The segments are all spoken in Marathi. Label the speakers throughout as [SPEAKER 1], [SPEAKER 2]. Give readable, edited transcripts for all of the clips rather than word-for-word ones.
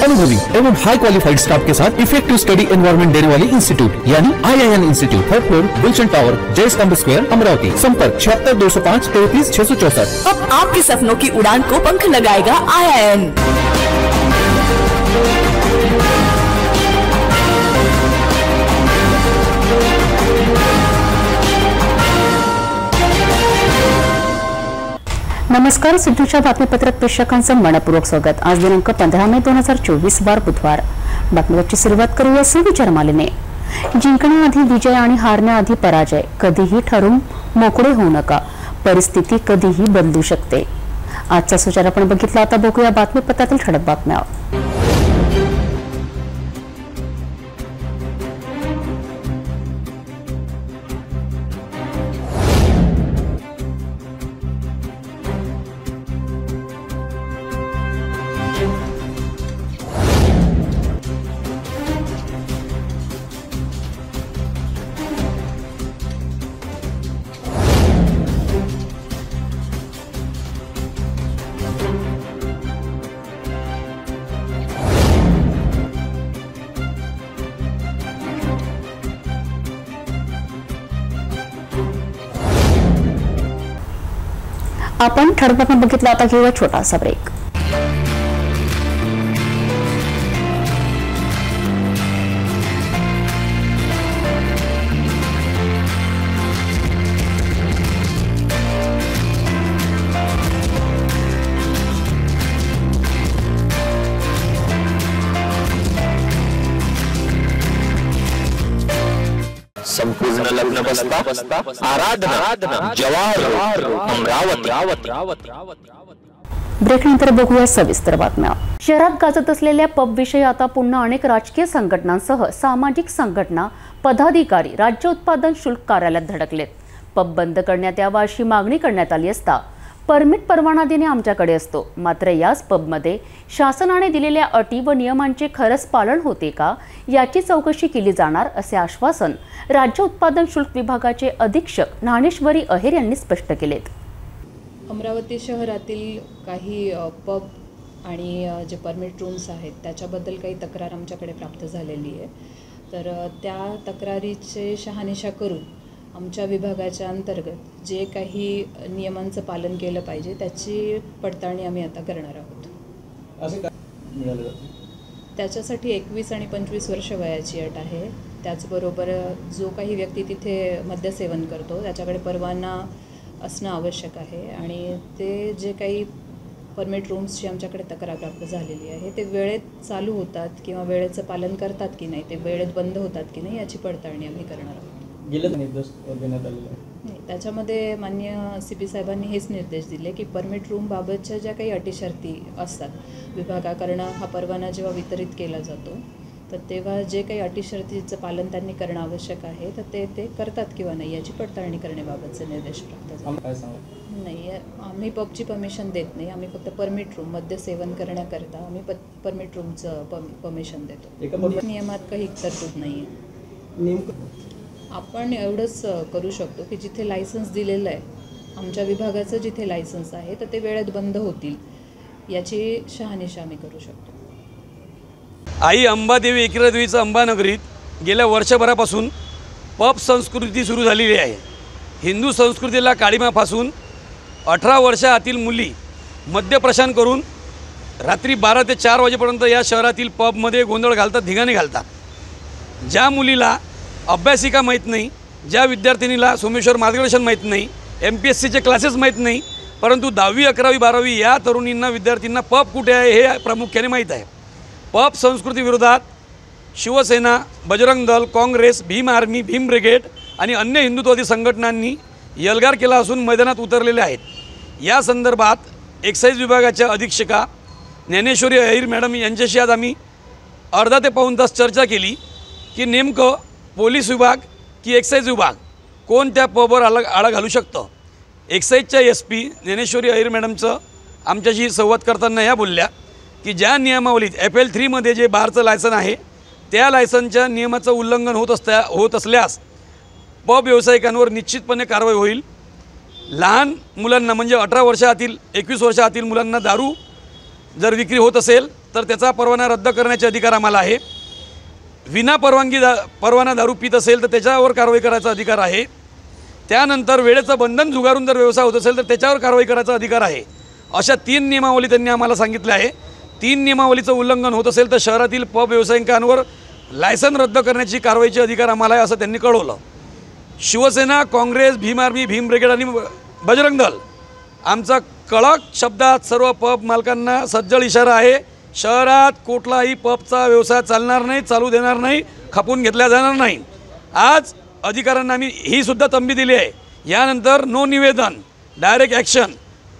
[SPEAKER 1] अनुभवी एवं हाई क्वालिफाइड स्टाफ के साथ इफेक्टिव स्टडी एनवायरमेंट देने वाली इंस्टीट्यूट यानी IIN institute, third floor, Gulshan tower, Jai Stambh square, Amravati. संपर्क 76 205 33 664।
[SPEAKER 2] अब आपके सपनों की उड़ान को पंख लगाएगा IIN।
[SPEAKER 3] नमस्कार, सिद्धूच्या बातमीपत्रात प्रेक्षकांचं मनपूर्वक स्वागत। आज दिनांक 15 मे 2024 वार बुधवार। बातमीची सुरुवात करूया सुविचार मालेने। जिंकण्याआधी विजय आणि हारण्याआधी पराजय, कधीही ठरून मोकळे होऊ नका, परिस्थिती कधीही बदलू शकते। आजचा सुविचार आपण बघितला, आता बघूया बातमीपत्रातील ठळक बातम्या। आपण ठळक बातम्या बघितला, आता घेऊया छोटासा ब्रेक।
[SPEAKER 4] संपूर्ण लग्न बसता आराधना जवाहर अमरावती।
[SPEAKER 3] ब्रेकनंतर बघूया सविस्तर बातम्या। शहरात गाजत असलेल्या पब विषयी आता पुन्हा अनेक राजकीय संघटनांसह सामाजिक संघटना, पदाधिकारी राज्य उत्पादन शुल्क कार्यालयात धडकलेत। पब बंद करण्यात यावा अशी मागणी करण्यात आली असता परमिट परवाना देणे आमच्याकडे असतो, मात्र याच पबमध्ये शासनाने दिलेल्या अटी व नियमांचे खरंच पालन होते का याची चौकशी केली जाणार असे आश्वासन राज्य उत्पादन शुल्क विभागाचे अधीक्षक ज्ञानेश्वरी अहेर यांनी स्पष्ट केलेत।
[SPEAKER 5] अमरावती शहरातील काही पब आणि जे परमिट रूम्स आहेत त्याच्याबद्दल काही तक्रार आमच्याकडे प्राप्त झालेली आहे, तर त्या तक्रारीचे शहानिशा करून आमच्या विभागाच्या अंतर्गत जे काही नियमांचं पालन केलं पाहिजे त्याची पडताळणी आम्ही आता करणार आहोत।
[SPEAKER 6] असे काय मिळालं?
[SPEAKER 5] त्याच्यासाठी 21 आणि 25 वर्ष वयाची अट आहे। त्याचबरोबर जो काही व्यक्ती तिथे मद्यसेवन करतो त्याच्याकडे परवाना असणं आवश्यक आहे आणि ते जे काही परमिट रूम्सची आमच्याकडे तक्रार प्राप्त झालेली आहे ते वेळेत चालू होतात किंवा वेळेचं पालन करतात की नाही, ते वेळेत बंद होतात की नाही याची पडताळणी आम्ही करणार आहोत।
[SPEAKER 6] गेलं निर्देश देण्यात आलेला
[SPEAKER 5] नाही, त्याच्यामध्ये माननीय CP साहेबांनी हेच निर्देश दिले की परमिट रूम बाबतच्या ज्या काही अटी शर्ती असतात, विभागाकडनं हा परवाना जेव्हा वितरित केला जातो तर तेव्हा जे काही अटी शर्तीचं पालन त्यांनी करणं आवश्यक आहे तर ते करतात किंवा नाही याची पडताळणी करण्याबाबतचे निर्देश प्राप्त झाले। नाही, आम्ही पबची परमिशन देत नाही, आम्ही फक्त परमिट रूम मध्ये सेवन करण्याकरता आम्ही परमिट रूमचं परमिशन देतो। नियमात काही तरतूद नाही आहे। आपण एवढंच करू शकतो की जिथे लायसन्स दिलेलं आहे, आमच्या विभागाचं जिथे लायसन्स आहे तर ते वेळेत बंद होतील याची शहानिशा आम्ही करू शकतो।
[SPEAKER 7] आई अंबादेवी एकरादेवीचं अंबानगरीत गेल्या वर्षभरापासून पब संस्कृती सुरू झालेली आहे। हिंदू संस्कृतीला काळीमा फासून 18 वर्षाआतील मुली मद्यप्रशान करून रात्री 12 ते 4 वाजेपर्यंत या शहरातील पबमध्ये गोंधळ घालतात, धिंगाणे घालतात। ज्या मुलीला अभ्यासिका माहीत नाही, ज्या विद्यार्थिनीला सोमेश्वर मार्गदर्शन माहीत नाही, MPSCचे क्लासेस माहीत नाही, परंतु 10वी 11वी 12वी या तरुणींना विद्यार्थ्यांना पब कुठे आहे हे प्रामुख्याने माहीत आहे। Pub संस्कृतीविरोधात Shiv Sena, Bajrang Dal, Congress, Bhim army, Bhim brigade आणि अन्य हिंदुत्ववादी संघटनांनी एल्गार केला असून मैदानात उतरलेले आहेत। या संदर्भात एक्साईज विभागाच्या अधीक्षका ज्ञानेश्वरी अहिर मॅडम यांच्याशी आज आम्ही अर्धा ते पाऊण तास चर्चा केली की नेमकं पोलीस विभाग की एक्साईज विभाग कोण त्या पबवर आळा घालू शकतं। एक्साईजच्या SP ज्ञानेश्वरी अहिर मॅडमचं आमच्याशी संवाद करताना या बोलल्या की ज्या नियमावलीत FL3 मध्ये जे बारचं लायसन आहे त्या लायसनच्या नियमाचं उल्लंघन होत असल्यास पब व्यावसायिकांवर निश्चितपणे कारवाई होईल। लहान मुलांना म्हणजे 18 वर्षातील 21 वर्षातील मुलांना दारू जर विक्री होत असेल तर त्याचा परवाना रद्द करण्याचे अधिकार आम्हाला आहे. विना परवाना दारू पित असेल तर त्याच्यावर कारवाई करायचा अधिकार आहे. त्यानंतर वेळेचं बंधन झुगारून जर व्यवसाय होत असेल तर त्याच्यावर कारवाई करायचा अधिकार आहे. अशा 3 नियमावली त्यांनी आम्हाला सांगितल्या आहे. 3 नियमावलीचं उल्लंघन होत असेल तर शहरातील पब व्यावसायिकांवर लायसन रद्द करण्याची कारवाईचे अधिकार आम्हाला आहे असं त्यांनी कळवलं. शिवसेना, काँग्रेस, भीम आर्मी, भीम ब्रिगेड आणि बजरंग दल आमचा कडक शब्दात सर्व पब मालकांना सज्जड इशारा आहे. शहरात कुठलाही पबचा व्यवसाय चालणार नाही, चालू देणार नाही, खपून घेतला जाणार नाही. आज अधिकाऱ्यांना आम्ही ही सुद्धा तंबी दिली आहे. यानंतर नो निवेदन, डायरेक्ट ॲक्शन,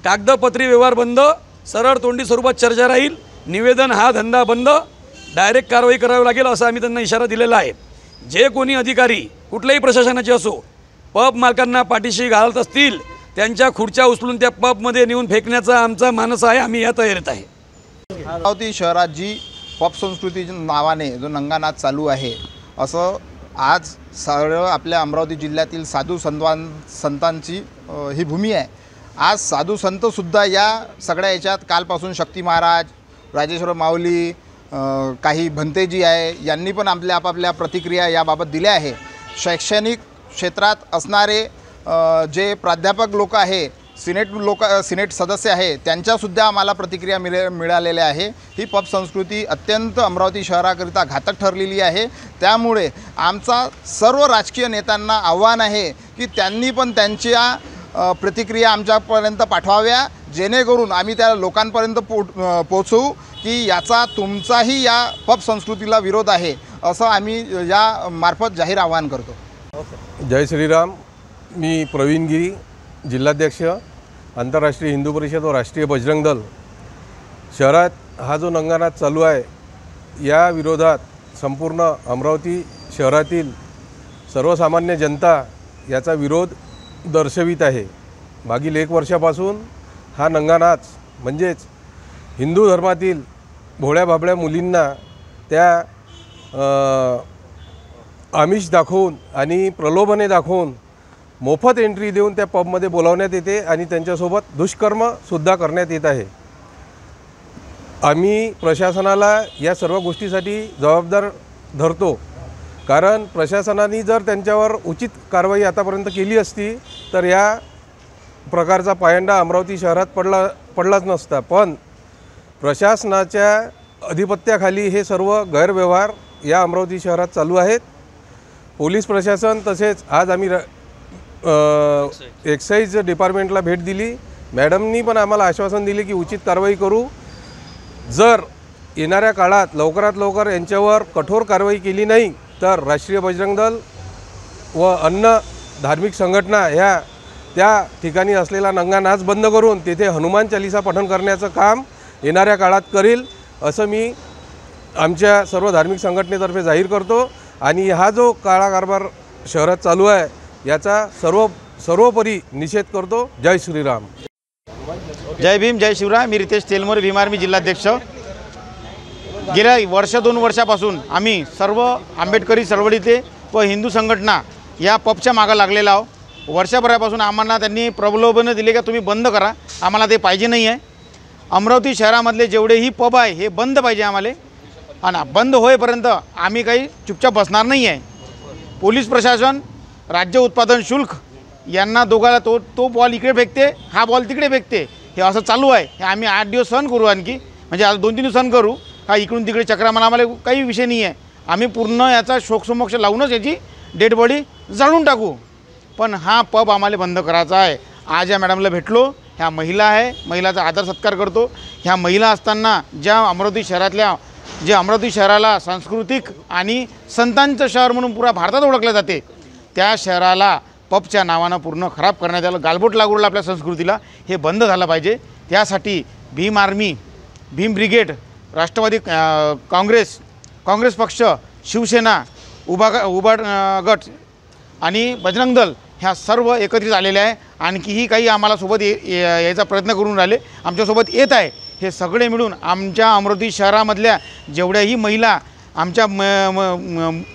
[SPEAKER 7] कागदपत्री व्यवहार बंद, सरळ तोंडी स्वरूपात चर्चा राहील, निवेदन हा धंदा बंद, डायरेक्ट कारवाई करावी लागेल असा आम्ही त्यांना इशारा दिलेला आहे. जे कोणी अधिकारी कुठल्याही प्रशासनाचे असो पब मालकांना पाठीशी घालत असतील त्यांच्या खुर्च्या उचलून त्या पबमध्ये नेऊन फेकण्याचा आमचा मानस आहे. आम्ही या तयारीत आहे.
[SPEAKER 8] अमरावती शहरात जी पब संस्कृती नावाने जो नंगानाच चालू आहे असं आज सगळं आपल्या अमरावती जिल्ह्यातील साधू संतांची ही भूमी आहे. आज साधू संतसुद्धा या सगळ्या याच्यात कालपासून शक्ती महाराज, राजेश्वर माऊली, काही भंतेजी आहे यांनी पण आपल्या आपापल्या प्रतिक्रिया याबाबत दिल्या आहे. शैक्षणिक क्षेत्रात असणारे जे प्राध्यापक लोक आहे, सिनेट सदस्य आहे त्यांच्यासुद्धा आम्हाला प्रतिक्रिया मिळालेल्या आहे. ही पब संस्कृती अत्यंत अमरावती शहराकरिता घातक ठरलेली आहे. त्यामुळे आमचा सर्व राजकीय नेत्यांना आव्हान आहे की त्यांनी पण त्यांच्या प्रतिक्रिया आमच्यापर्यंत पाठवाव्या, जेणेकरून आम्ही त्या लोकांपर्यंत पोचवू की याचा तुमचाही या पब संस्कृतीला विरोध आहे असं आम्ही या मार्फत जाहीर आवाहन करतो.
[SPEAKER 9] जय श्रीराम. मी प्रवीण गिरी, जिल्हाध्यक्ष, आंतरराष्ट्रीय हिंदू परिषद व राष्ट्रीय बजरंग दल. शहरात हा जो नंगानाच चालू आहे या विरोधात संपूर्ण अमरावती शहरातील सर्वसामान्य जनता याचा विरोध दर्शवित आहे. मागील 1 वर्षापासून हा नंगानाच म्हणजेच हिंदू धर्मातील भोळ्या भाबड्या मुलींना त्या आमिष दाखवून आणि प्रलोभने दाखवून मोफत एंट्री देऊन त्या पबमध्ये बोलावण्यात येते आणि त्यांच्यासोबत दुष्कर्मसुद्धा करण्यात येत आहे. आम्ही प्रशासनाला या सर्व गोष्टीसाठी जबाबदार धरतो, कारण प्रशासनाने जर त्यांच्यावर उचित कारवाई आतापर्यंत केली असती तर या प्रकारचा पायंडा अमरावती शहरात पडलाच नसता. पण प्रशासनाच्या अधिपत्याखाली हे सर्व गैरव्यवहार या अमरावती शहरात चालू आहेत. पोलीस प्रशासन तसेच आज आम्ही एक्साईज डिपार्टमेंटला भेट दिली. मॅडमनी पण आम्हाला आश्वासन दिले की उचित कारवाई करू. जर येणाऱ्या काळात लवकरात लवकर यांच्यावर कठोर कारवाई केली नाही तर राष्ट्रीय बजरंग दल व अन्य धार्मिक संघटना ह्या त्या ठिकाणी असलेला नंगानाच बंद करून तेथे हनुमान चालीसा पठण करण्याचं काम येणाऱ्या काळात करेल असं मी आमच्या सर्व धार्मिक संघटनेतर्फे जाहीर करतो. आणि हा जो काळा कारभार शहरात चालू आहे याचा सर्वोपरी निषेध करतो. जय श्रीराम.
[SPEAKER 10] जय भीम, जय शिवराय. मी रितेश तेलमोरे, भीम आर्मी जिल्हाध्यक्ष. गेल्या 1-2 वर्षापासून आम्ही सर्व आंबेडकरी चळवळीचे व हिंदू संघटना या पबच्या मागं लागलेला आहोत. वर्षभरापासून आम्हाला त्यांनी प्रलोभनं दिले का तुम्ही बंद करा, आम्हाला ते पाहिजे नाही आहे. अमरावती शहरामधले जेवढेही पब आहे हे बंद पाहिजे आम्हाला. आणि बंद होईपर्यंत आम्ही काही चुपचाप बसणार नाही आहे. पोलीस प्रशासन, राज्य उत्पादन शुल्क यांना दोघाला तो बॉल इकडे फेकते, हा बॉल तिकडे फेकते, हे असं चालू आहे. हे आम्ही 8 दिवस सहन करू, आणखी म्हणजे आज 2-3 दिवस सहन करू. हा इकडून तिकडे चक्रा मला आम्हाला काही विषय नाही आहे. आम्ही पूर्ण याचा शोकसमोक्ष लावूनच याची डेड बॉडी जाळून टाकू. पण हा पब आम्हाला बंद करायचा आहे. आज या मॅडमला भेटलो, ह्या महिला आहे, महिलाचा आदर सत्कार करतो. ह्या महिला असताना ज्या अमरावती शहराला सांस्कृतिक आणि संतांचं शहर म्हणून पुरा भारतात ओळखले जाते, त्या शहराला पबच्या नावानं पूर्ण खराब करण्यात आलं, गालबोट लागू लागलं आपल्या संस्कृतीला. हे बंद झालं पाहिजे. त्यासाठी भीम आर्मी, भीम ब्रिगेड, राष्ट्रवादी काँग्रेस पक्ष, शिवसेना, उभा गट आणि बजरंग दल ह्या सर्व एकत्रित आलेले आहे. आणखीही काही आम्हाला सोबत यायचा प्रयत्न करून राहिले, आमच्यासोबत येत आहे. हे सगळे मिळून आमच्या अमरावती शहरामधल्या जेवढ्याही महिला, आमच्या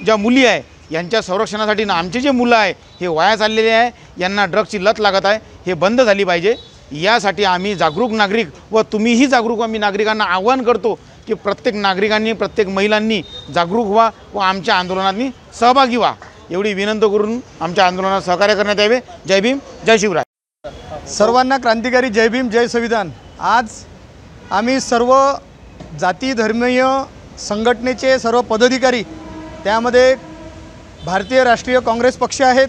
[SPEAKER 10] ज्या मुली आहे यांच्या संरक्षणासाठी आमचे जे मुलं आहे हे वाया चाललेले आहे, यांना ड्रग्सची लत लागत आहे, हे बंद झाली पाहिजे. यासाठी आम्ही जागरूक नागरिक व तुम्हीही जागरूक आम्ही नागरिकांना आवाहन करतो की प्रत्येक नागरिकांनी, प्रत्येक महिलांनी जागरूक व्हा व आमच्या आंदोलनात सहभागी व्हा एवढी विनंती करून आमच्या आंदोलनात सहकार्य करण्यात यावे. जय भीम, जय शिवराय.
[SPEAKER 11] सर्वांना क्रांतिकारी जय भीम, जय संविधान. आज आम्ही सर्व जाती धर्मीय संघटनेचे सर्व पदाधिकारी, त्यामध्ये भारतीय राष्ट्रीय काँग्रेस पक्ष आहेत,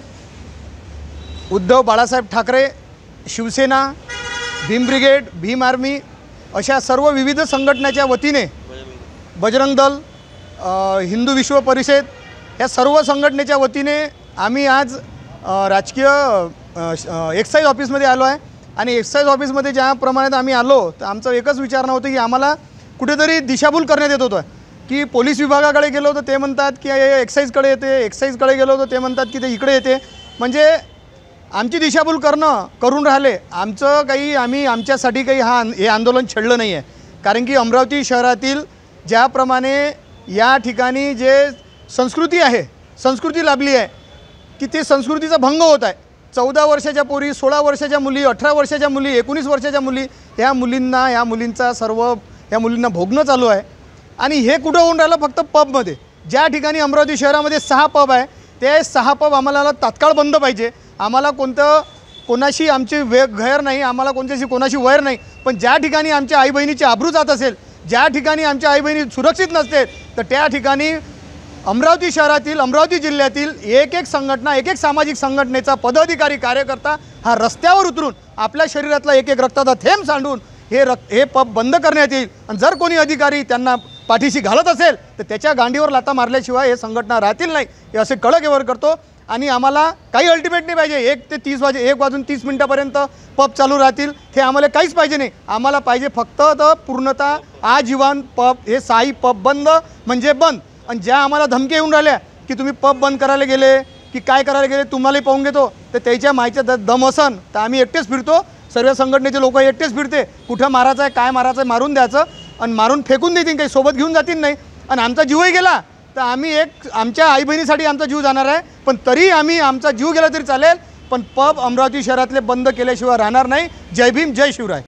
[SPEAKER 11] उद्धव बाळासाहेब ठाकरे, शिवसेना, भीम ब्रिगेड, भीम आर्मी अशा सर्व विविध संघटनेच्या वतीने, बजरंग दल, हिंदू विश्व परिषद या सर्व संघटनेच्या वतीने आम्ही आज राजकीय एक्साईज ऑफिसमध्ये आलो आहे. आणि एक्साईज ऑफिसमध्ये ज्याप्रमाणे आम्ही आलो तर आमचं एकच विचारणं होतं की आम्हाला कुठेतरी दिशाभूल करण्यात येत होतं. की पोलीस विभागाकडे गेलो तर ते म्हणतात की एक्साईजकडे येते, एक्साईजकडे गेलो तर ते म्हणतात की ते इकडे येते. म्हणजे आमची दिशाभूल करून राहिले. आमचं काही आम्ही आमच्यासाठी काही हे आंदोलन छेडलं नाही आहे. कारण की अमरावती शहरातील ज्याप्रमाणे या ठिकाणी जे संस्कृती आहे, संस्कृती लाभली आहे की ते संस्कृतीचा भंग होत आहे. 14 वर्षाच्या पोरी, 16 वर्षाच्या मुली, 18 वर्षाच्या मुली, 19 वर्षाच्या मुली, या मुलींना भोगणं चालू आहे. आणि हे कुठं होऊन राहिलं? फक्त पबमध्ये. ज्या ठिकाणी अमरावती शहरामध्ये 6 पब आहे ते 6 पब आम्हाला तात्काळ बंद पाहिजे. आम्हाला कोणाशी आमची गैर नाही, आम्हाला कोणाशी वैर नाही. पण ज्या ठिकाणी आमच्या आई बहिणीची आबरू जात असेल, ज्या ठिकाणी आमच्या आई बहिणी सुरक्षित नसते, तर त्या ठिकाणी अमरावती शहरातील, अमरावती जिल्ह्यातील एक संघटना, एक सामाजिक संघटनेचा पदाधिकारी, कार्यकर्ता हा रस्त्यावर उतरून आपल्या शरीरातला एक रक्ताचा थेंब सांडून हे पब बंद करण्यात येईल. आणि जर कोणी अधिकारी त्यांना पाठीशी घालत असेल तर त्याच्या गांडीवर लाथा मारल्याशिवाय हे संघटना राहतील नाही, हे असे कडक करतो. आणि आम्हाला काही अल्टिमेट नाही पाहिजे 1 वाजून 30 मिनिटापर्यंत पब चालू राहतील, हे आम्हाला काहीच पाहिजे नाही. आम्हाला पाहिजे फक्त पूर्णतः आजीवन पब, हे 6 पब बंद म्हणजे बंद. आणि ज्या आम्हाला धमकी येऊन राहिल्या की तुम्ही पब बंद करायला गेले की काय करायला गेले, तुम्हालाही पाहून घेतो, तर त्याच्या माहितीचा दम असन तर आम्ही एकटेच फिरतो. सर्व संघटनेचे लोक एकटेच फिरते. कुठं मारायचं आहे, काय मारायचं आहे, मारून द्यायचं आणि मारून फेकून देतील, काही सोबत घेऊन जातील नाही. आणि आमचा जीवही गेला तर आम्ही आमच्या आई बहिणीसाठी आमचा जीव जाणार आहे, पण तरी आम्ही आमचा जीव गेला तरी चालेल, पण पब अमरावती शहरातले बंद केल्याशिवाय राहणार नाही. जय भीम, जय शिवराय.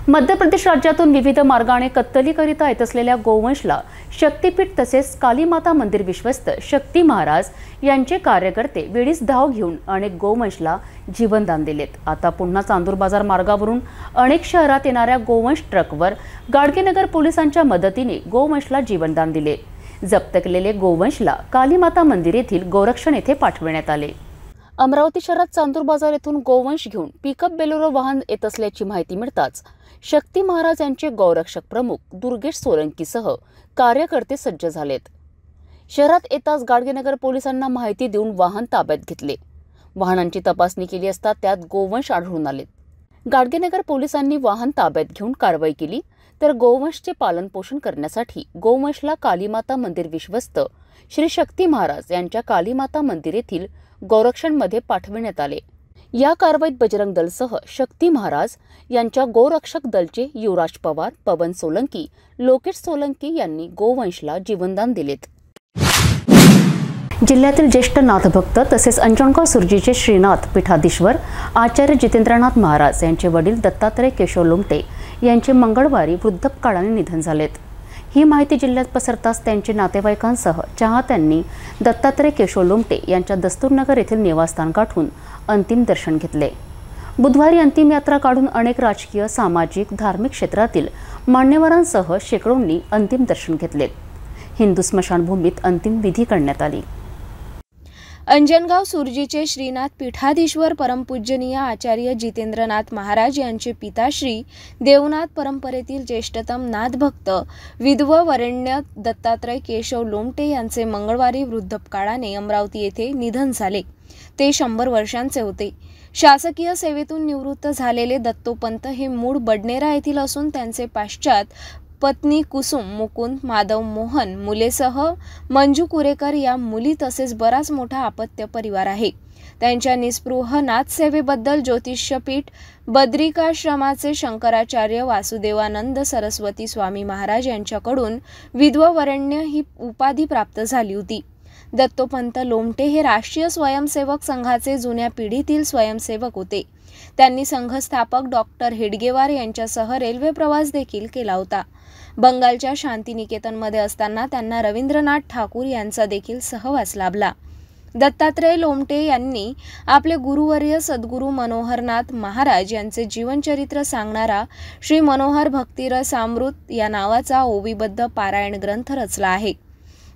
[SPEAKER 3] मध्य प्रदेश राज्यातून विविध मार्गाने कत्तलीकरिता येत असलेल्या गोवंशला शक्तीपीठ तसेच कालीमाता मंदिर विश्वस्त शक्ती महाराज यांचे कार्यकर्ते वेळीच धाव घेऊन अनेक गोवंशला जीवनदान दिलेत. आता पुन्हा चांदूर बाजार मार्गावरून अनेक शहरात येणाऱ्या गोवंश ट्रकवर गाडगेनगर पोलिसांच्या मदतीने गोवंशला जीवनदान दिले. जप्त केलेले गोवंशला कालीमाता मंदिर येथील गोरक्षण येथे पाठविण्यात आले. अमरावती शहरात चांदूर बाजार येथून गोवंश घेऊन पिकअप बेलोरो वाहन येत असल्याची माहिती मिळताच शक्ती महाराज यांचे गौरक्षक प्रमुख दुर्गेश सोलंकीसह कार्यकर्ते सज्ज झालेत. शहरात येताच गाडगेनगर पोलिसांना माहिती देऊन वाहन ताब्यात घेतले. वाहनांची तपासणी केली असता त्यात गोवंश आढळून आलेत. गाडगेनगर पोलिसांनी वाहन ताब्यात घेऊन कारवाई केली, तर गोवंशचे पालनपोषण करण्यासाठी गोवंशला कालीमाता मंदिर विश्वस्त श्री शक्ती महाराज यांच्या कालीमाता मंदिर येथील गोरक्षणमध्ये पाठविण्यात आले. या कारवाईत बजरंग दलसह शक्ती महाराज यांच्या गोरक्षक दलचे युवराज पवार, पवन सोलंकी, लोकेश सोलंकी यांनी गोवंशला जीवनदान दिलेत. जिल्ह्यातील ज्येष्ठ नाथभक्त तसेच अंजनगाव सुरजीचे श्रीनाथ पीठाधीश्वर आचार्य जितेंद्रनाथ महाराज यांचे वडील दत्तात्रय केशव लोमटे यांचे मंगळवारी वृद्धापकाळाने निधन झालेत. ही माहिती जिल्ह्यात पसरताच त्यांचे नातेवाईकांसह चाहत्यांनी दत्तात्रय केशव लोमटे यांच्या दस्तूरनगर येथील निवासस्थान गाठून अंतिम दर्शन घेतले. बुधवारी अंतिम यात्रा काढून अनेक राजकीय, सामाजिक, धार्मिक क्षेत्रातील मान्यवरांसह शेकडोंनी अंतिम दर्शन घेतले. हिंदू स्मशानभूमीत अंतिम विधी करण्यात आली.
[SPEAKER 12] अंजनगाव सुरजीचे श्रीनाथ पीठाधीश्वर परमपूजनीय आचार्य जितेंद्रनाथ महाराज यांचे पिताश्री देवनाथ परंपरेतील ज्येष्ठतम नाथभक्त विधववरेण्य दत्तात्रय केशव लोमटे यांचे मंगळवारी वृद्धापकाळाने अमरावती येथे निधन झाले. ते 100 वर्षांचे होते. शासकीय सेवेतून निवृत्त झालेले दत्तोपंत हे मूळ बडनेरा येथील असून त्यांचे पाश्चात पत्नी कुसुम, मुकुंद, माधव, मोहन, मुलेसह मंजू कुरेकर या मुली तसेच बराच मोठा अपत्य परिवार आहे. त्यांच्या निस्पृह नाथसेवेबद्दल ज्योतिष्यपीठ बद्रिकाश्रमाचे शंकराचार्य वासुदेवानंद सरस्वती स्वामी महाराज यांच्याकडून विधववरेण्य ही उपाधी प्राप्त झाली होती. दत्तोपंत लोमटे हे राष्ट्रीय स्वयंसेवक संघाचे जुन्या पिढीतील स्वयंसेवक होते. त्यांनी संघस्थापक डॉक्टर हेडगेवार यांच्यासह रेल्वे प्रवास देखील केला होता. बंगालच्या शांतिनिकेतनमध्ये असताना त्यांना रवींद्रनाथ ठाकूर यांचा देखील सहवास लाभला. दत्तात्रय लोमटे यांनी आपले गुरुवर्य सद्गुरू मनोहरनाथ महाराज यांचे जीवनचरित्र सांगणारा श्री मनोहर भक्तिरसामृत या नावाचा ओवीबद्ध पारायण ग्रंथ रचला आहे.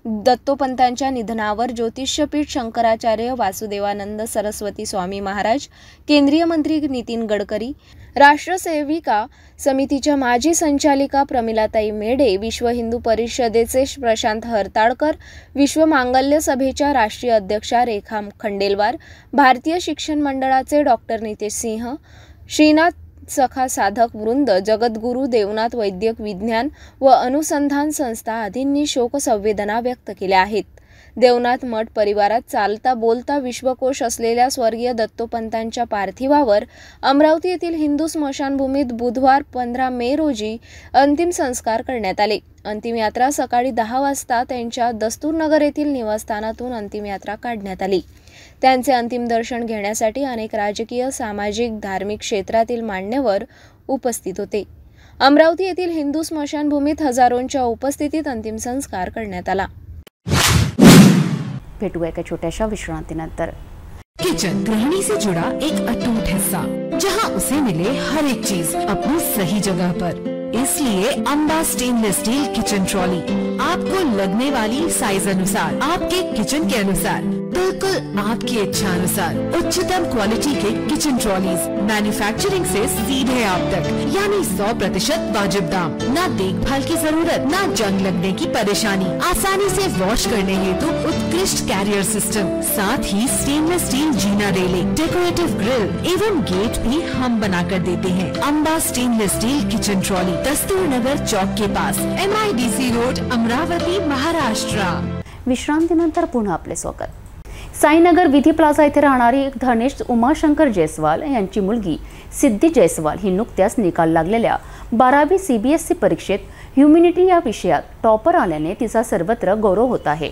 [SPEAKER 12] दत्तोपंतांच्या निधनावर ज्योतिष्यपीठ शंकराचार्य वासुदेवानंद सरस्वती स्वामी महाराज, केंद्रीय मंत्री नितीन गडकरी, राष्ट्रसेविका समितीच्या माजी संचालिका प्रमिलाताई मेढे, विश्व हिंदू परिषदेचे प्रशांत हरताळकर, विश्व मांगल्य सभेच्या राष्ट्रीय अध्यक्षा रेखा खंडेलवार, भारतीय शिक्षण मंडळाचे डॉक्टर नितेश सिंह, श्रीनाथ सखा साधक वृंद, जगद्गुरू देवनाथ वैद्यक विज्ञान व अनुसंधान संस्था आदींनी शोकसंवेदना व्यक्त केल्या आहेत. देवनाथ मठ परिवारात चालता बोलता विश्वकोश असलेल्या स्वर्गीय दत्तोपंतांच्या पार्थिवावर अमरावती येथील हिंदू स्मशानभूमीत बुधवार 15 मे रोजी अंतिम संस्कार करण्यात आले. अंतिम यात्रा सकाळी 10 वाजता त्यांच्या दस्तूरनगर येथील निवासस्थानातून अंतिम यात्रा काढण्यात आली. त्यांचे अंतिम दर्शन घेण्यासाठी अनेक राजकीय, सामाजिक, धार्मिक क्षेत्रातील मान्यवर उपस्थित होते. अमरावती येथील हिंदू स्मशानभूमीत हजारोंच्या उपस्थितीत अंतिम संस्कार करण्यात आला.
[SPEAKER 3] भेटूया एका छोट्याशा विश्रांतीनंतर.
[SPEAKER 2] किचन गृहिणी से जुड़ा एक अटूट हिस्सा, जहां उसे मिले हर एक चीज अपनी सही जगह पर. इसलिए Amba stainless steel kitchen trolley आपको लगने वाली साइज अनुसार, आपके किचन के अनुसार, बिल्कुल आपकी इच्छा अनुसार उच्चतम क्वालिटी के किचन ट्रॉलीज मैन्युफैक्चरिंग से सीधे आप तक, यानी 100% वाजिब दाम, ना देखभाल की जरूरत, ना जंग लगने की परेशानी, आसानी से वॉश करने हेतु उत्कृष्ट कैरियर सिस्टम, साथ ही स्टेनलेस स्टील जीना रेलिंग, डेकोरेटिव ग्रिल एवं गेट भी हम बना कर देते हैं. Amba stainless steel kitchen trolley, Dastur Nagar Chowk के पास, MIDC रोड, अमरावती, महाराष्ट्र.
[SPEAKER 3] विश्रांतीनंतर पुन्हा आपले स्वागत. साईनगर विधी प्लाझा येथे राहणारी धनेश उमाशंकर जयस्वाल यांची मुलगी सिद्धी जयस्वाल ही नुकत्याच निकाल लागलेल्या 12वी CBSE परीक्षेत ह्युमॅनिटी या विषयात टॉपर आल्याने तिचा सर्वत्र गौरव होत आहे.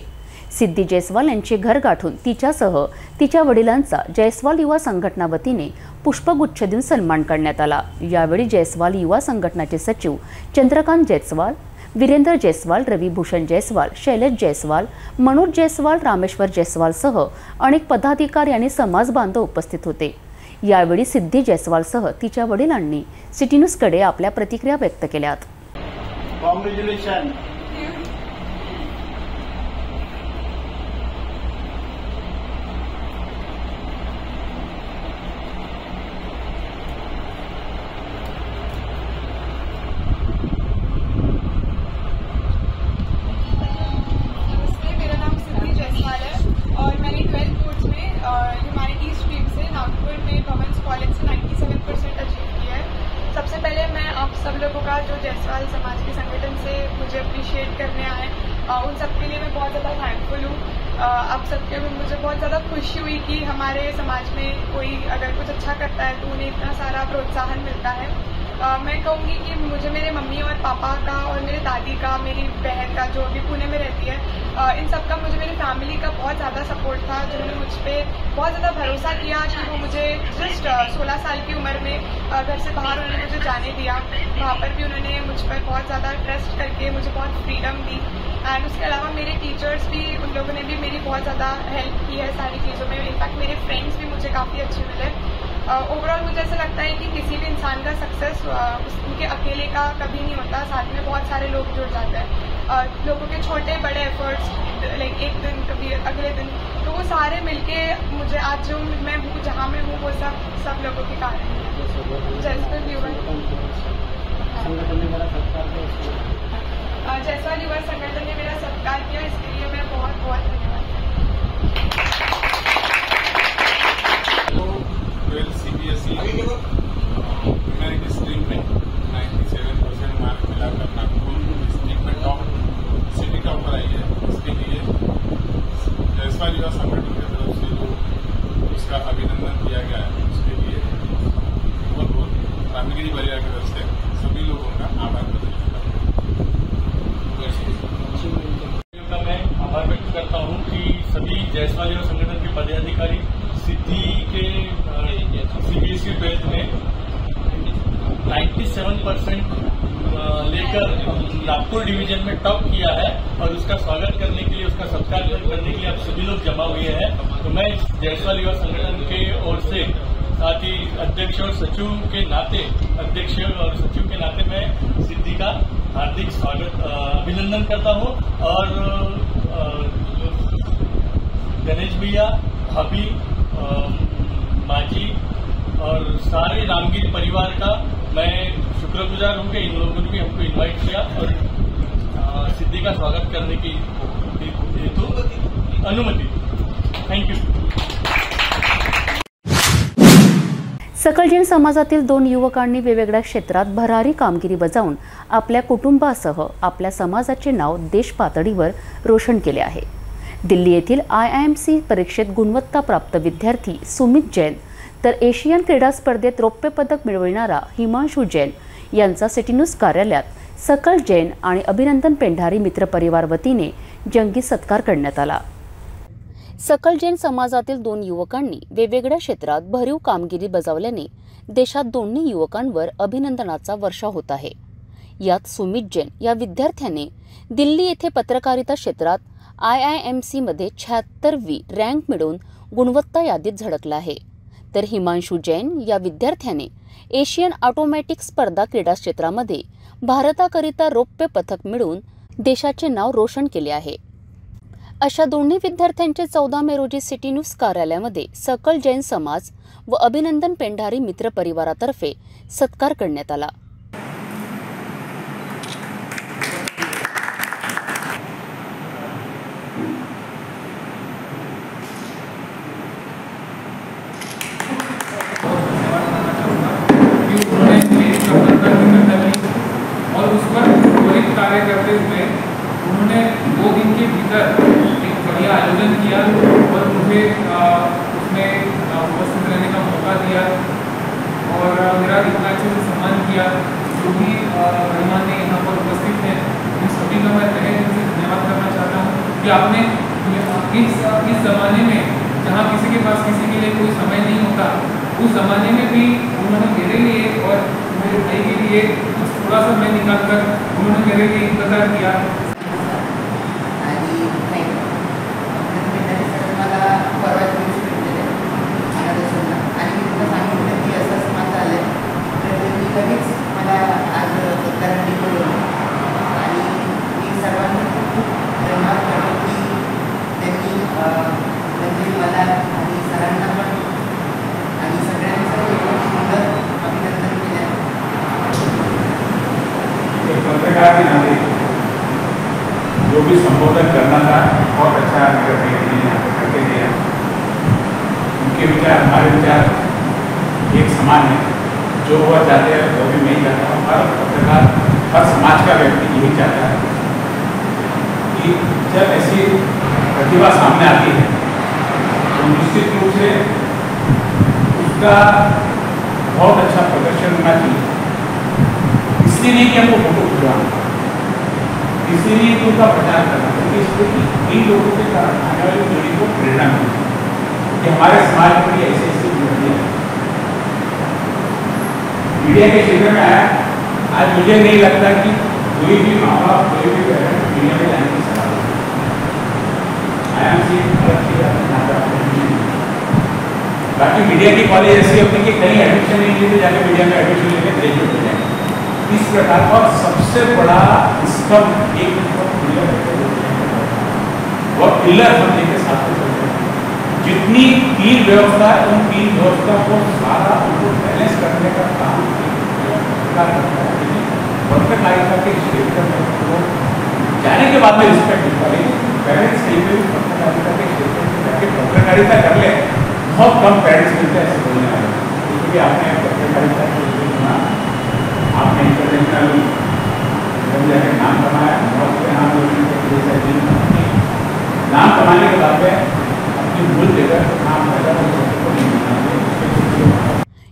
[SPEAKER 3] सिद्धी जयस्वाल यांचे घर गाठून तिच्यासह तिच्या वडिलांचा जयस्वाल युवा संघटना वतीने पुष्पगुच्छ देऊन सन्मान करण्यात आला. यावेळी जयस्वाल युवा संघटनाचे सचिव चंद्रकांत जयस्वाल, वीरेंद्र जयस्वाल, रविभूषण जयस्वाल, शैलेश जयस्वाल, मनोज जयस्वाल, रामेश्वर जयस्वाल सह अनेक पदाधिकारी आणि समाज बांधव उपस्थित होते. यावेळी सिद्धी जयस्वाल सह तिच्या वडिलांनी सिटी न्यूजकडे आपल्या प्रतिक्रिया व्यक्त केल्यात.
[SPEAKER 13] सब लोगों का जो जयस्वाल समाज के संगठन से मुझे अप्रिशिएट करने आए, उन सब के लिए मैं बहुत ज़्यादा थैंकफुल हूँ. आप सबके मुझे बहुत ज़्यादा खुशी हुई कि हमारे समाज में कोई अगर कुछ अच्छा करता है तो उन्हें इतना सारा प्रोत्साहन मिलता है. मैं कहूँगी कि मुझे मेरे मम्मी और पापा का और मेरे दादी का, मेरी बहन का जो अभी पुणे में रहती है, इन सब का मुझे मेरी फैमिली का बहुत ज़्यादा सपोर्ट था, जिन्होंने मुझ पर बहुत ज़्यादा भरोसा किया कि वो मुझे जस्ट 16 साल की उम्र में घर से बाहर उन्होंने मुझे जाने दिया. वहाँ पर भी उन्होंने मुझ पर बहुत ज़्यादा ट्रस्ट करके मुझे बहुत फ्रीडम दी. एंड उसके अलावा मेरे टीचर्स भी, उन लोगों ने भी मेरी बहुत ज़्यादा हेल्प की है सारी चीज़ों में. इनफैक्ट मेरे फ्रेंड्स भी मुझे काफ़ी अच्छे मिले. ओवरऑल मुझे ऐसा लगता है कि किसी भी इंसान का सक्सेस उनके अकेले का कभी नहीं होता, साथ में बहुत सारे लोग जुड़ जाते हैं. लोगों के छोटे बड़े एफर्ट्स, लाइक एक दिन कभी अगले दिन, तो वो सारे मिलके मुझे आज जो मैं हूँ, जहाँ मैं हूँ, वो सब लोगों के कारण है. जयस्वाल युवा संगठन ने मेरा सत्कार किया, इसके लिए मैं बहुत बहुत धन्यवाद.
[SPEAKER 14] CBSE ह्यूमैनिटी स्ट्रीम में 97% मार्क मिलाकर नागपुर डिस्ट्रिक्ट में सिटी टॉपर आई है. इसके लिए जयस्वाल युवा संगठन की तरफ से जो उसका अभिनंदन किया गया है, उसके लिए बहुत बहुत रामगिरी परिवार की तरफ से सभी लोगों का आभार प्रकट करता हूँ.
[SPEAKER 15] मैं आभार व्यक्त करता हूँ कि जायसवाल युवा संगठन के पदाधिकारी सिद्धि के CBSE 12th में 97% लेकर नागपुर डिवीजन में टॉप किया है और उसका स्वागत करने के लिए, उसका सत्कार करने के लिए आप सभी लोग जमा हुए हैं। तो मैं जायसवाल युवा संगठन के ओर से, साथ ही अध्यक्ष और सचिव के नाते, अध्यक्ष और सचिव के नाते मैं सिद्धि का हार्दिक स्वागत अभिनंदन करता हूं और गणेश भैया, भाभी, माजी और सारे रामगिर परिवार का मैं शुक्रगुजार हूं कि इन लोगों ने भी हमको इनवाइट किया और सिद्धि का स्वागत करने की अनुमति। Thank you.
[SPEAKER 3] सकल जैन समाजातील 2 युवकांनी वेगवेगळ्या क्षेत्रात भरारी कामगिरी बजावून आपल्या कुटुंबासह आपल्या समाजाचे नाव देश पातळीवर रोशन केले आहे। दिल्ली येथील IIMC परीक्षेत गुणवत्ता प्राप्त विद्यार्थी सुमित जैन तर एशियन क्रीडा स्पर्धेत रौप्य पदक मिळविणारा हिमांशु जैन यांचा सिटी न्यूज कार्यालयात सकल जैन आणि अभिनंदन पेंढारी मित्र परिवार वतीने जंगी सत्कार करण्यात आला। सकल जैन समाजातील 2 युवकांनी वेगवेगळ्या क्षेत्रात भरीव कामगिरी बजावल्याने देशात दोन्ही युवकांवर अभिनंदनाचा वर्षाव होत आहे। यात सुमित जैन या विद्यार्थ्याने दिल्ली येथे पत्रकारिता क्षेत्रात IIMC मध्ये 76वी रँक मिळवून गुणवत्ता यादीत झळकला आहे, तर हिमांशु जैन या विद्यार्थ्याने एशियन ऑटोमॅटिक स्पर्धा क्रीडा क्षेत्रामध्ये भारताकरिता रौप्य पदक मिळवून देशाचे नाव रोशन केले आहे। अशा दोन्ही विद्यार्थ्यांचे 14 मे रोजी सिटी न्यूज कार्यालयामध्ये सकल जैन समाज व अभिनंदन पेंढारी मित्र परिवारातर्फे सत्कार करण्यात आला।
[SPEAKER 16] और उस पर त्वरित कार्य करते हुए उन्होंने 2 दिन के भीतर एक बढ़िया आयोजन किया और मुझे उसमें उपस्थित रहने का मौका दिया और मेरा इतना अच्छे से सम्मान किया। जो भी मेहमान ने यहाँ पर उपस्थित हैं, इन सभी का मैं तहे दिल से धन्यवाद करना चाहता हूँ कि आपने इस ज़माने में जहाँ किसी के पास किसी के लिए कोई समय नहीं होता, उस ज़माने में भी उन्होंने मेरे लिए और मेरे भाई के लिए थोड़ा सा समय निकाल कर उन्होंने मेरे लिए इंतजार किया।
[SPEAKER 14] पत्रकार के नाते जो भी संबोधन करना था बहुत अच्छा करके दिया। उनके विचार हमारे विचार एक समान है। जो हुआ चाहते हैं वो भी मैं ही चाहता हूँ। हर पत्रकार, हर समाज का व्यक्ति यही चाहता है कि जब ऐसी प्रतिभा सामने आती है तो निश्चित रूप से उसका बहुत अच्छा प्रदर्शन होना चाहिए। इसलिए नहीं कि हमको फोटो खिंचवाना, इसलिए नहीं कि उनका प्रचार करना, क्योंकि इसलिए इन लोगों के कारण आने वाली पीढ़ी को प्रेरणा मिलती है कि हमारे समाज में भी ऐसे ऐसी मीडिया है। मीडिया के क्षेत्र में आया, आज मुझे नहीं लगता कि कोई भी माँ बाप, कोई भी पेरेंट मीडिया में जाने की सलाह बाकी मीडिया की कॉलेज ऐसी होती है कि कहीं एडमिशन नहीं लेते, जाके मीडिया में एडमिशन लेके ग्रेजुएट हो जाए। इस प्रकार का सबसे बड़ा स्तंभ एक और पिलर बनने के साथ जितनी 3 व्यवस्था है, उन 3 व्यवस्था को सारा उनको बैलेंस करने का काम पत्रकारिता के क्षेत्र में तो जाने के बाद में रिस्पेक्ट मिलता, लेकिन पेरेंट्स के लिए पत्रकारिता के क्षेत्र में जाके पत्रकारिता कर ले, बहुत कम पेरेंट्स मिलते हैं ऐसे बोलने वाले। क्योंकि आपने पत्रकारिता को सुना, आपने इंटरनेशनल जाकर नाम कमाया, नाम कमाने के बाद में अपनी मूल जगह नाम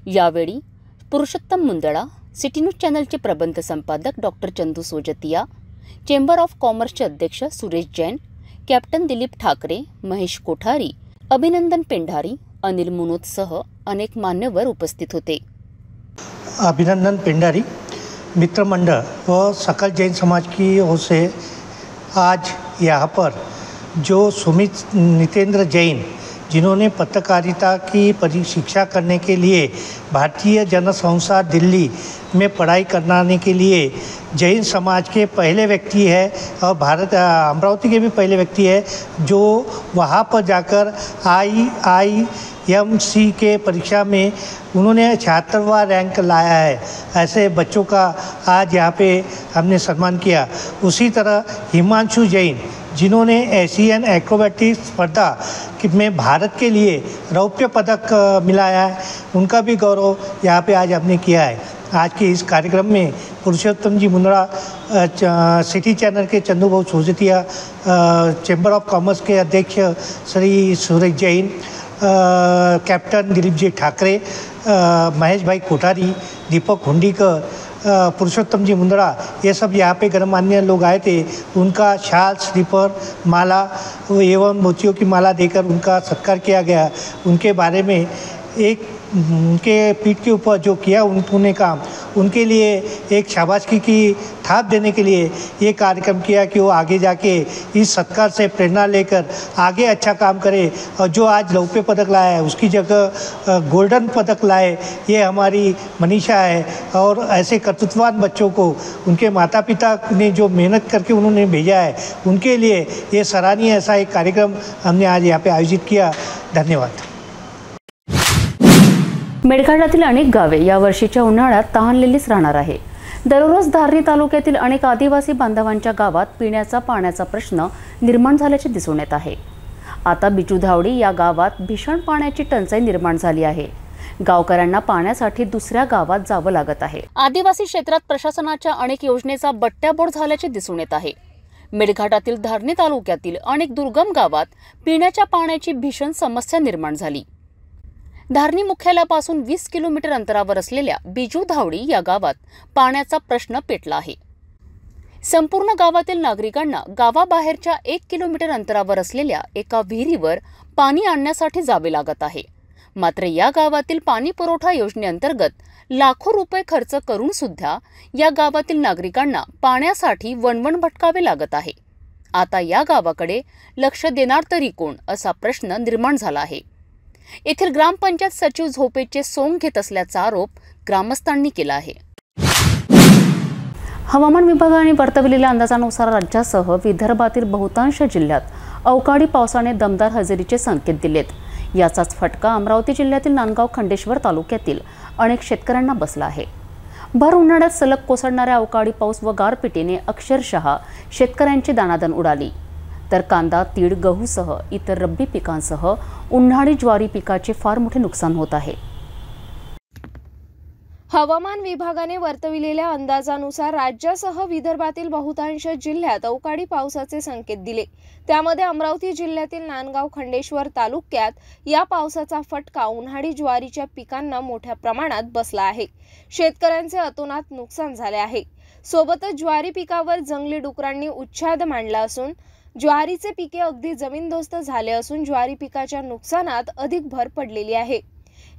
[SPEAKER 3] यावेळी पुरुषोत्तम मुंदडा, सिटी न्यूज चॅनलचे प्रबंध संपादक doctor Chandu Sojatiya, chamber of कॉमर्सचे अध्यक्ष सुरेश जैन, कॅप्टन दिलीप ठाकरे, महेश कोठारी, अभिनंदन पेंढारी, अनिल मुनोतसह अनेक मान्यवर उपस्थित होते.
[SPEAKER 17] अभिनंदन पेंढारी मित्रमंडल व सकल जैन समाज की ओर से आज यहाँ पर जो सुमित नितेंद्र जैन जिन्होंने पत्रकारिता की शिक्षा करने के लिए भारतीय जनसंस्था दिल्ली में पढ़ाई कराने के लिए जैन समाज के पहले व्यक्ति है और अमरावती के भी पहले व्यक्ति है जो वहाँ पर जाकर IIMC के परीक्षा में उन्होंने 76वां रैंक लाया है. ऐसे बच्चों का आज यहाँ पे हमने सम्मान किया. उसी तरह हिमांशु जैन जिन्होंने एशियन एक्रोबैटिक्स स्पर्धा में भारत के लिए रौप्य पदक मिलाया है, उनका भी गौरव यहाँ पे आज हमने किया है. आज के इस कार्यक्रम में पुरुषोत्तम जी मुंदड़ा, सिटी चैनल के चंदू भाऊ सोजतिया, चैम्बर ऑफ कॉमर्स के अध्यक्ष श्री सूरज जैन, कैप्टन दिलीप जी ठाकरे, महेश भाई कोठारी, दीपक हुंडीकर, पुरुषोत्तम जी मुंदड़ा, ये सब यहाँ पे गणमान्य लोग आए थे. उनका शाल, स्लीपर, माला एवं मोतियों की माला देकर उनका सत्कार किया गया. उनके बारे में उनके पीठ के ऊपर जो किया उन्होंने काम, उनके लिए एक शाबाशी की थाप देने के लिए ये कार्यक्रम किया कि वो आगे जाके इस सत्कार से प्रेरणा लेकर आगे अच्छा काम करे और जो आज रौप्य पदक लाया है उसकी जगह गोल्डन पदक लाए. ये हमारी मनीषा है. और ऐसे कर्तृत्ववान बच्चों को उनके माता पिता ने जो मेहनत करके उन्होंने भेजा है उनके लिए ये सराहनीय ऐसा एक कार्यक्रम हमने आज यहाँ पे आयोजित किया. धन्यवाद.
[SPEAKER 3] मेळघाटातील अनेक गावे या वर्षीच्या उन्हाळ्यात तहानलेलीच राहणार आहे. दररोज धारणी तालुक्यातील अनेक आदिवासी बांधवांच्या गावात पिण्याचा पाण्याचा प्रश्न निर्माण झाल्याचे दिसून येत आहे. आता बिचूधावडी या गावात भीषण पाण्याची टंचाई निर्माण झाली आहे. गावकऱ्यांना पाण्यासाठी दुसऱ्या गावात जावं लागत आहे. आदिवासी क्षेत्रात प्रशासनाच्या अनेक योजनेचा बट्ट्याबोळ झाल्याचे दिसून येत आहे. मेळघाटातील धारणी तालुक्यातील अनेक दुर्गम गावात पिण्याच्या पाण्याची भीषण समस्या निर्माण झाली. धारणी मुख्यालयापासून 20 किलोमीटर अंतरावर असलेल्या बिजूधावडी या गावात पाण्याचा प्रश्न पेटला आहे. संपूर्ण गावातील नागरिकांना गावाबाहेरच्या 1 किलोमीटर अंतरावर असलेल्या एका विहिरीवर पाणी आणण्यासाठी जावे लागत आहे. मात्र या गावातील पाणी पुरवठा योजनेअंतर्गत लाखो रुपये खर्च करून सुद्धा या गावातील नागरिकांना पाण्यासाठी वणवण भटकावे लागत आहे. आता या गावाकडे लक्ष देणार तरी कोण असा प्रश्न निर्माण झाला आहे. येथील ग्रामपंचायत सचिव झोपेचे सोंग घेत असल्याचा आरोप ग्रामस्थांनी केला आहे. हवामान विभागाने वर्तवलेल्या अंदाजानुसार राज्यासह विदर्भातील बहुतांश जिल्ह्यात अवकाळी पावसाने दमदार हजेरीचे संकेत दिलेत. याचाच फटका अमरावती जिल्ह्यातील नांदगाव खंडेश्वर तालुक्यातील अनेक शेतकऱ्यांना बसला आहे. भर उन्हाळ्यात सलग कोसळणाऱ्या अवकाळी पाऊस व गारपिटीने अक्षरशः शेतकऱ्यांची दाणादाण उडाली. तर कांदा, तीळ, गहूसह इतर रब्बी पिकांसह उन्हाळी ज्वारी पिकाचे फार मोठे नुकसान होत आहे.
[SPEAKER 12] हवामान विभागाने वर्तविलेल्या अंदाजानुसार राज्यासह विदर्भातील बहुतांश जिल्ह्यात अवकाळी पावसाचे संकेत दिले. त्यामध्ये अमरावती जिल्ह्यातील नांदगाव खंडेश्वर तालुक्यात या पावसाचा फटका उन्हाळी ज्वारीच्या पिकांना मोठ्या प्रमाणात बसला आहे. शेतकऱ्यांचे अतोनात नुकसान झाले आहे. सोबतच ज्वारी पिकावर जंगली डुकरांनी उच्छाद मांडला असून ज्वारीचे पिके अगदी जमीनदोस्त झाले असून ज्वारी पिकाच्या नुकसानात अधिक भर पडलेली आहे.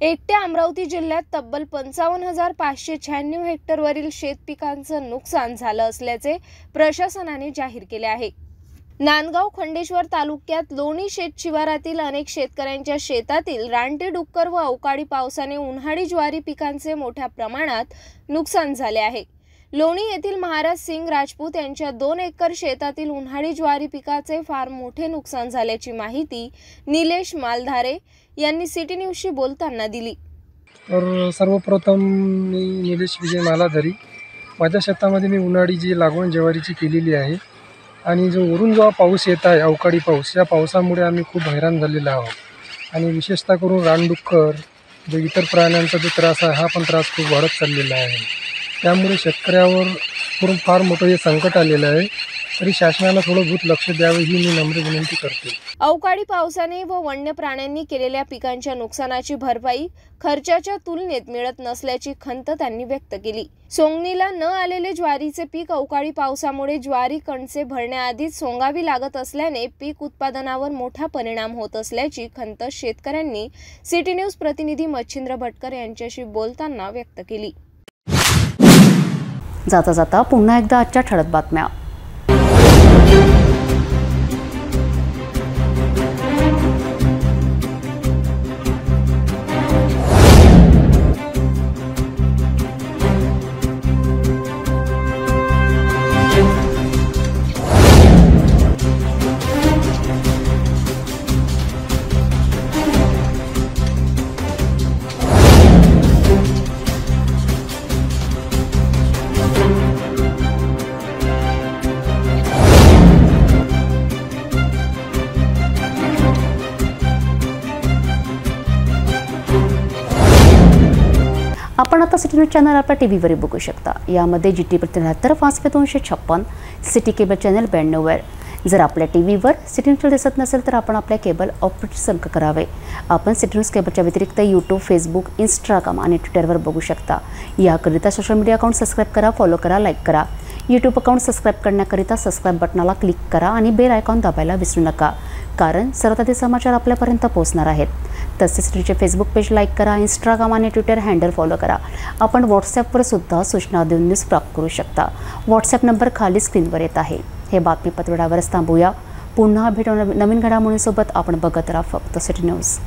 [SPEAKER 12] एकट्या अमरावती जिल्ह्यात तब्बल 55,596 हेक्टरवरील शेतपिकांचं नुकसान झालं असल्याचे प्रशासनाने जाहीर केले आहे. नांदगाव खंडेश्वर तालुक्यात लोणी शेत शिवारातील अनेक शेतकऱ्यांच्या शेतातील रानटी डुक्कर व अवकाळी पावसाने उन्हाळी ज्वारी पिकांचे मोठ्या प्रमाणात नुकसान झाले आहे. लोणी येथील महाराज सिंग राजपूत यांच्या 2 एकर शेतातील उन्हाळी ज्वारी पिकाचे फार मोठे नुकसान झाल्याची माहिती निलेश मालधारे यांनी सिटी न्यूजशी बोलताना दिली.
[SPEAKER 18] तर सर्वप्रथम मी निलेश विजय मालाधारी, माझ्या शेतामध्ये मी उन्हाळी जी लागवण ज्वारीची केलेली आहे आणि जो वरून जेव्हा पाऊस येत आहे अवकाळी पाऊस, या पावसामुळे आम्ही खूप हैराण झालेलो आहोत आणि विशेषतः करून रानडुक्कर जो इतर प्राण्यांचा जो त्रास आहे हा पण त्रास खूप वाढत चाललेला आहे. त्यामुळे शेतकऱ्यावर फार मोठं हे संकट आलेलं आहे. तरी शासनाला थोडं बहुत लक्ष द्यावे ही मी नम्र विनंती करते.
[SPEAKER 12] अवकाळी पावसाने व वन्य प्राण्यांनी केलेल्या पिकांच्या नुकसानाची भरपाई खर्चाच्या तुलनेत मिळत नसल्याची खंत त्यांनी व्यक्त केली. सोंगणीला न आलेले ज्वारीचे पीक अवकाळी पावसामुळे ज्वारी कणसे भरण्याआधीच सोंगावी लागत असल्याने पीक उत्पादनावर मोठा परिणाम होत असल्याची खंत शेतकऱ्यांनी सिटी न्यूज प्रतिनिधी मच्छिंद्र भटकर यांच्याशी बोलताना व्यक्त केली.
[SPEAKER 3] जाता जाता पुन्हा एकदा आजच्या ठळक बातम्या. आपण आता सिटी न्यूज चॅनल आपल्या टीव्हीवर बघू शकता. यामध्ये GT प्रति 73 5 256, सिटी केबल चॅनल 92 जर आपल्या टीव्हीवर सिटी न्यूज दिसत नसेल तर आपण आपल्या केबल ऑपरेटर संपर्क करावे. आपण सिटी न्यूज केबलच्या व्यतिरिक्त यूट्यूब, फेसबुक, इंस्टाग्राम आणि ट्विटरवर बघू शकता. याकरिता सोशल मीडिया अकाउंट सबस्क्राईब करा, फॉलो करा, लाईक करा. यूट्यूब अकाउंट सबस्क्राईब करण्याकरिता सबस्क्राईब बटनाला क्लिक करा आणि बेल आयकॉन दाबायला विसरू नका, कारण सर्वात आधी समाचार आपल्यापर्यंत पोहोचणार आहेत. तसेच सिटीचे फेसबुक पेज लाईक करा, इंस्टाग्राम आणि ट्विटर हँडल फॉलो करा. आपण व्हॉट्सॲपवर सुद्धा सूचना देऊन न्यूज प्राप्त करू शकता. व्हॉट्सॲप नंबर खाली स्क्रीनवर येत आहे. हे बातमीपत्र थांबूया. पुन्हा भेटू नवीन घडामोडींसोबत. आपण बघत राहा फक्त सिटी न्यूज.